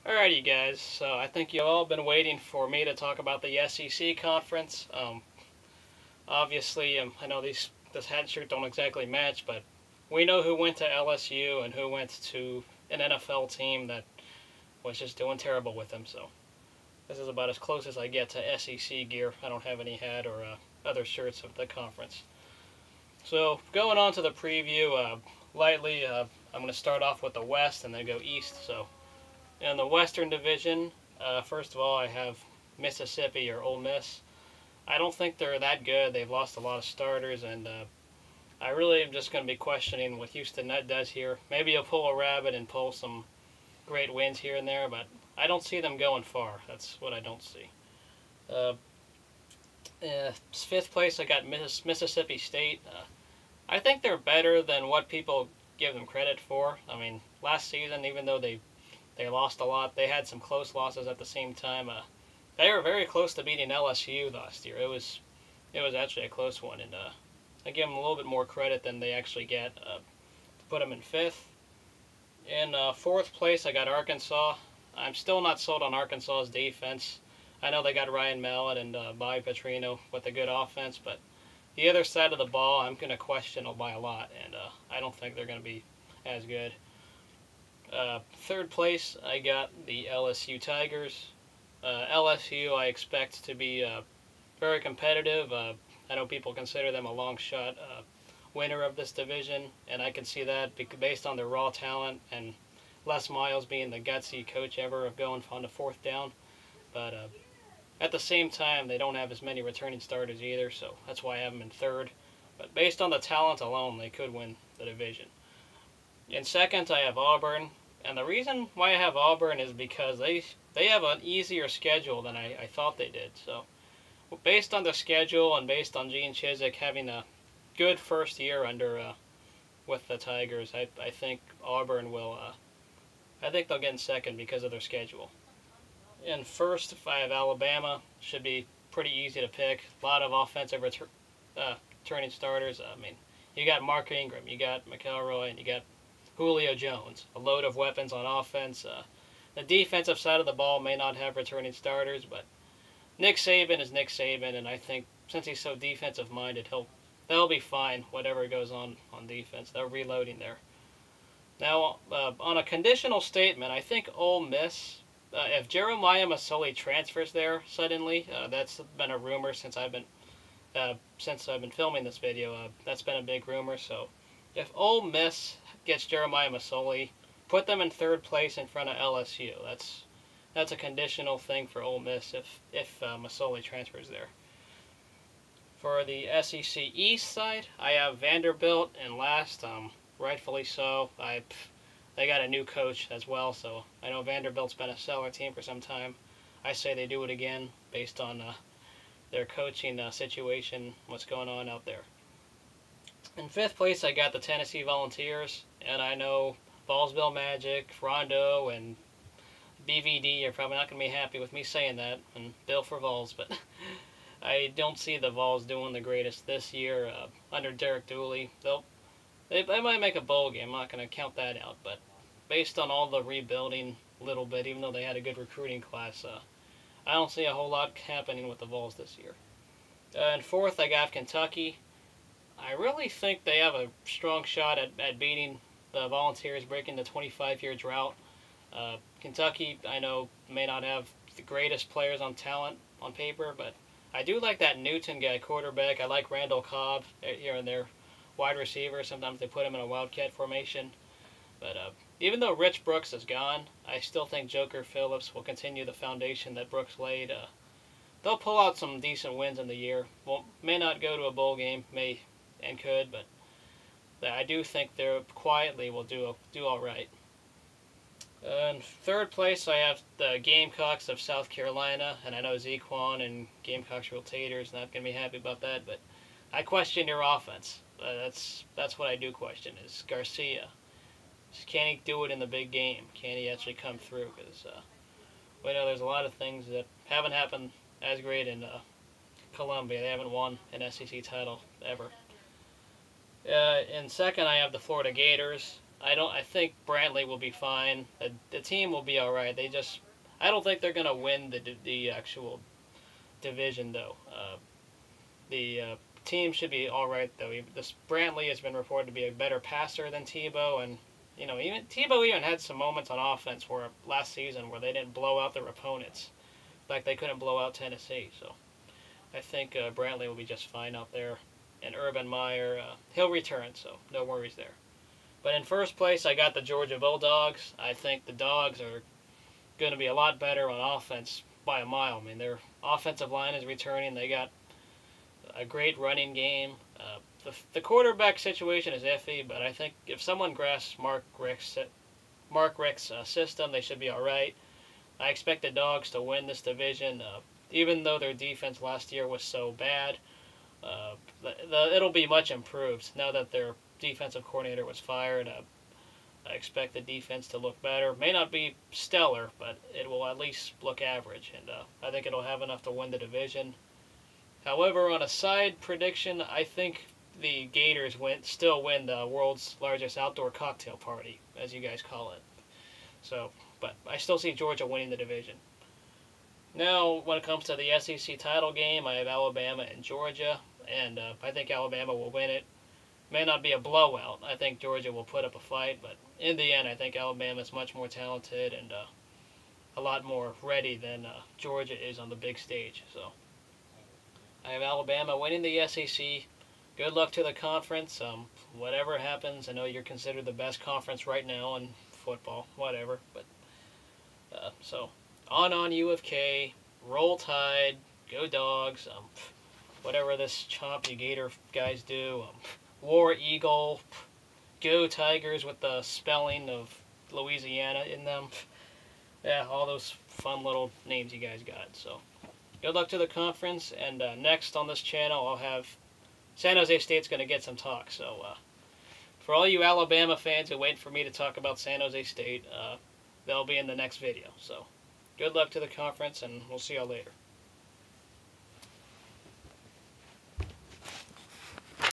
Alrighty guys, so I think you've all been waiting for me to talk about the SEC conference. Obviously, I know this hat and shirt don't exactly match, but we know who went to LSU and who went to an NFL team that was just doing terrible with them. So this is about as close as I get to SEC gear. I don't have any hat or other shirts of the conference. So going on to the preview, lightly, I'm going to start off with the West and then go East. So in the Western Division, first of all, I have Mississippi or Ole Miss. I don't think they're that good. They've lost a lot of starters, and I really am just going to be questioning what Houston Nutt does here. Maybe he'll pull a rabbit and pull some great wins here and there, but I don't see them going far. That's what I don't see. Uh, Fifth place, I got Mississippi State. I think they're better than what people give them credit for. I mean, last season, even though they lost a lot, they had some close losses at the same time. They were very close to beating LSU last year. It was actually a close one, and I give them a little bit more credit than they actually get to put them in fifth. In fourth place, I got Arkansas. I'm still not sold on Arkansas's defense. I know they got Ryan Mallett and Bobby Petrino with a good offense, but the other side of the ball, I'm going to question by a lot, and I don't think they're going to be as good. Third place, I got the LSU Tigers. LSU, I expect to be very competitive. I know people consider them a long shot winner of this division, and I can see that based on their raw talent and Les Miles being the gutsy coach ever of going on the fourth down. But at the same time, they don't have as many returning starters either, so that's why I have them in third. But based on the talent alone, they could win the division. In second, I have Auburn. And the reason why I have Auburn is because they have an easier schedule than I thought they did. So based on the schedule and based on Gene Chizik having a good first year under with the Tigers, I think Auburn will. I think they'll get in second because of their schedule. In first, if I have Alabama, should be pretty easy to pick. A lot of offensive returning starters. I mean, you got Mark Ingram, you got McElroy, and you got Julio Jones. A load of weapons on offense. The defensive side of the ball may not have returning starters, but Nick Saban is Nick Saban, and I think since he's so defensive-minded, they'll be fine whatever goes on defense. They're reloading there. Now, on a conditional statement, I think Ole Miss, if Jeremiah Masoli transfers there suddenly, that's been a rumor since I've been filming this video. That's been a big rumor. So, if Ole Miss gets Jeremiah Masoli, put them in third place in front of LSU. That's a conditional thing for Ole Miss if Masoli transfers there. For the SEC East side, I have Vanderbilt in last. Rightfully so. They got a new coach as well, so I know Vanderbilt's been a stellar team for some time. I say they do it again based on their coaching situation, what's going on out there. In fifth place, I got the Tennessee Volunteers, and I know Ballsville Magic, Rondo, and BVD are probably not going to be happy with me saying that, and Bill for Vols, but I don't see the Vols doing the greatest this year under Derek Dooley. They might make a bowl game. I'm not going to count that out, but based on all the rebuilding a little bit, even though they had a good recruiting class, I don't see a whole lot happening with the Vols this year. And fourth, I got Kentucky. I really think they have a strong shot at beating the Volunteers, breaking the 25-year drought. Kentucky, I know, may not have the greatest players on talent on paper, but I do like that Newton guy, quarterback. I like Randall Cobb here and there. Wide receiver. Sometimes they put him in a wildcat formation. But even though Rich Brooks is gone, I still think Joker Phillips will continue the foundation that Brooks laid. They'll pull out some decent wins in the year. Well, may not go to a bowl game, may and could, but I do think they quietly will do all right. In third place, I have the Gamecocks of South Carolina, and I know Zequan and Gamecocks rotators not going to be happy about that, but I question your offense. That's what I do question is Garcia. Can he do it in the big game? Can he actually come through? Because we know there's a lot of things that haven't happened as great in Columbia. They haven't won an SEC title ever. In second, I have the Florida Gators. I think Brantley will be fine. The team will be all right. I don't think they're gonna win the actual division though. The team should be all right though. This Brantley has been reported to be a better passer than Tebow, and even Tebow even had some moments on offense where last season where they didn't blow out their opponents, like they couldn't blow out Tennessee. So I think Brantley will be just fine out there, and Urban Meyer he'll return, so no worries there. But in first place, I got the Georgia Bulldogs. I think the Dogs are going to be a lot better on offense by a mile. I mean, their offensive line is returning. They got a great running game. The quarterback situation is iffy, but I think if someone grasps Mark Richt's system, they should be all right. I expect the Dogs to win this division, even though their defense last year was so bad. It'll be much improved now that their defensive coordinator was fired. I expect the defense to look better. May not be stellar, but it will at least look average, and I think it'll have enough to win the division. However, on a side prediction, I think the Gators still win the world's largest outdoor cocktail party, as you guys call it. So, but I still see Georgia winning the division. Now, when it comes to the SEC title game, I have Alabama and Georgia, and I think Alabama will win it. May not be a blowout. I think Georgia will put up a fight, but in the end, I think Alabama is much more talented and a lot more ready than Georgia is on the big stage. So I have Alabama winning the SEC. Good luck to the conference. Whatever happens, I know you're considered the best conference right now in football. Whatever, but so on UFK. Roll Tide. Go Dogs. Whatever this Chomp You Gator guys do. War Eagle. Go Tigers with the spelling of Louisiana in them. Yeah, all those fun little names you guys got. So good luck to the conference. And next on this channel, I'll have San Jose State's going to get some talk. So for all you Alabama fans who wait for me to talk about San Jose State, they'll be in the next video. So good luck to the conference, and we'll see y'all later.